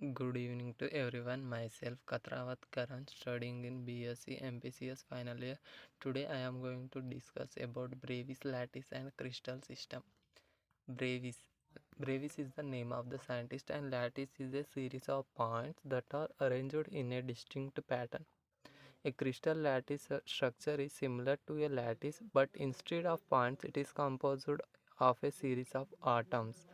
Good evening to everyone. Myself Katravat Karan, studying in BSc MPCS final year. Today I am going to discuss about Bravias lattice and crystal system. Bravias. Bravias is the name of the scientist and lattice is a series of points that are arranged in a distinct pattern. A crystal lattice structure is similar to a lattice, but instead of points it is composed of a series of atoms.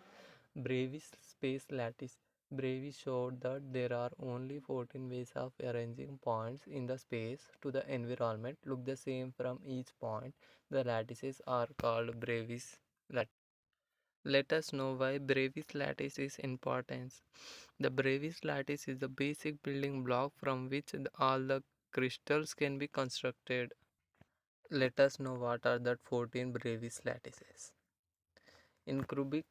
Bravi's space lattice. Bravi showed that there are only 14 ways of arranging points in the space to the environment look the same from each point. The lattices are called Bravi's lattice. Let us know why Bravi's lattice is important. The Bravi's lattice is the basic building block from which all the crystals can be constructed. Let us know what are the 14 Bravi's lattices. In cubic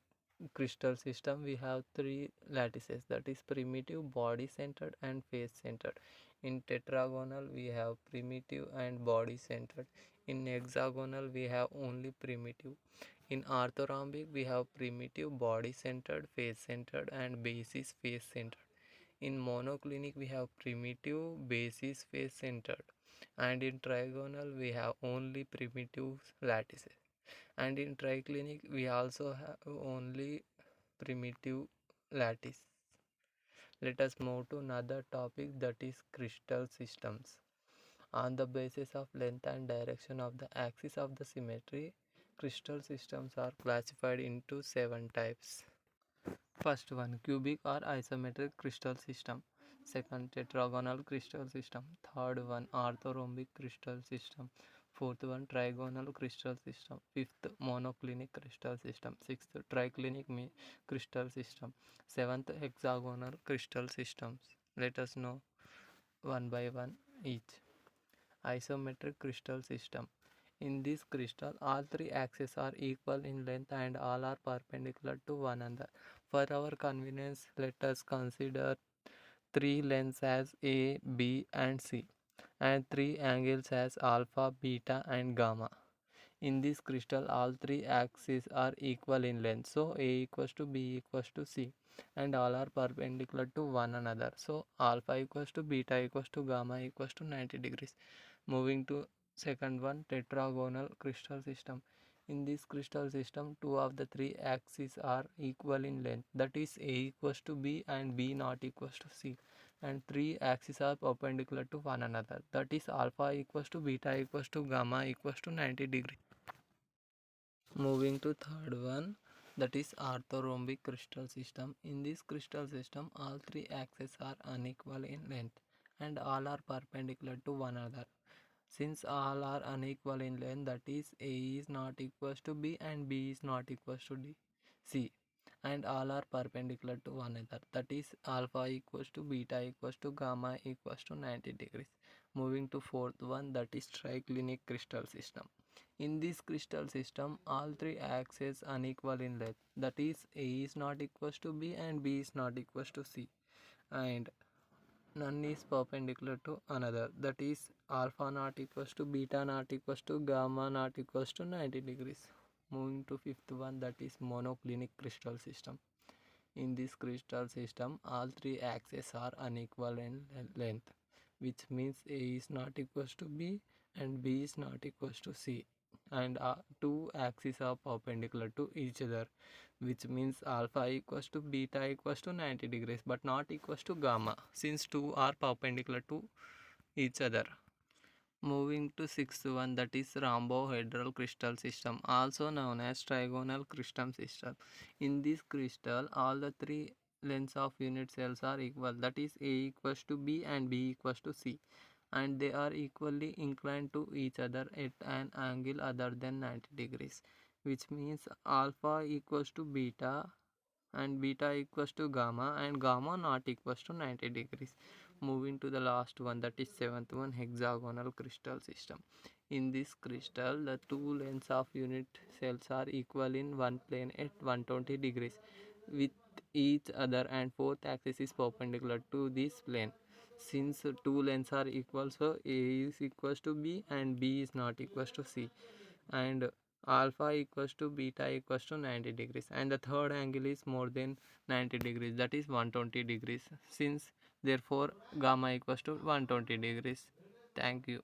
crystal system we have three lattices, that is primitive, body centered and face centered. In tetragonal we have primitive and body centered. In hexagonal we have only primitive. In orthorhombic we have primitive, body centered, face centered and basis face centered. In monoclinic we have primitive, basis face centered, and in trigonal we have only primitive lattices, and in triclinic we also have only primitive lattice. Let us move to another topic, that is crystal systems. On the basis of length and direction of the axis of the symmetry, crystal systems are classified into 7 types. First one, cubic or isometric crystal system. Second, tetragonal crystal system. Third one, orthorhombic crystal system. Fourth one, trigonal crystal system. Fifth, monoclinic crystal system. Sixth, triclinic crystal system. Seventh, hexagonal crystal systems. Let us know one by one each. Isometric crystal system. In this crystal, all three axes are equal in length and all are perpendicular to one another. For our convenience, let us consider three lengths as A, B, and C, and three angles as alpha, beta, and gamma. In this crystal, all three axes are equal in length. So A equals to B equals to C, and all are perpendicular to one another. So alpha equals to beta equals to gamma equals to 90 degrees. Moving to second one, tetragonal crystal system. In this crystal system, two of the three axes are equal in length, that is A equals to B and B not equals to C, and three axes are perpendicular to one another, that is alpha equals to beta equals to gamma equals to 90 degrees. Moving to third one, that is orthorhombic crystal system. In this crystal system, all three axes are unequal in length and all are perpendicular to one another. Since all are unequal in length, that is A is not equals to B and B is not equals to C, and all are perpendicular to one another, that is alpha equals to beta equals to gamma equals to 90 degrees. Moving to fourth one, that is triclinic crystal system. In this crystal system, all three axes unequal in length, that is A is not equals to B and B is not equals to C, and none is perpendicular to another, that is alpha not equals to beta not equals to gamma not equals to 90 degrees. Moving to fifth one, that is monoclinic crystal system. In this crystal system, all three axes are unequal in length, which means A is not equals to B and B is not equals to C, and two axes are perpendicular to each other, which means alpha equals to beta equals to 90 degrees but not equals to gamma, since two are perpendicular to each other. Moving to sixth one, that is rhombohedral crystal system, also known as trigonal crystal system. In this crystal, all the three lengths of unit cells are equal, that is A equals to B and B equals to C, and they are equally inclined to each other at an angle other than 90 degrees, which means alpha equals to beta and beta equals to gamma and gamma not equals to 90 degrees. Moving to the last one, that is seventh one, hexagonal crystal system. In this crystal, the two lengths of unit cells are equal in one plane at 120 degrees with each other, and fourth axis is perpendicular to this plane. Since two lengths are equal, so A is equals to B and B is not equals to C, and alpha equals to beta equals to 90 degrees, and the third angle is more than 90 degrees, that is 120 degrees. Since therefore gamma equals to 120 degrees. Thank you.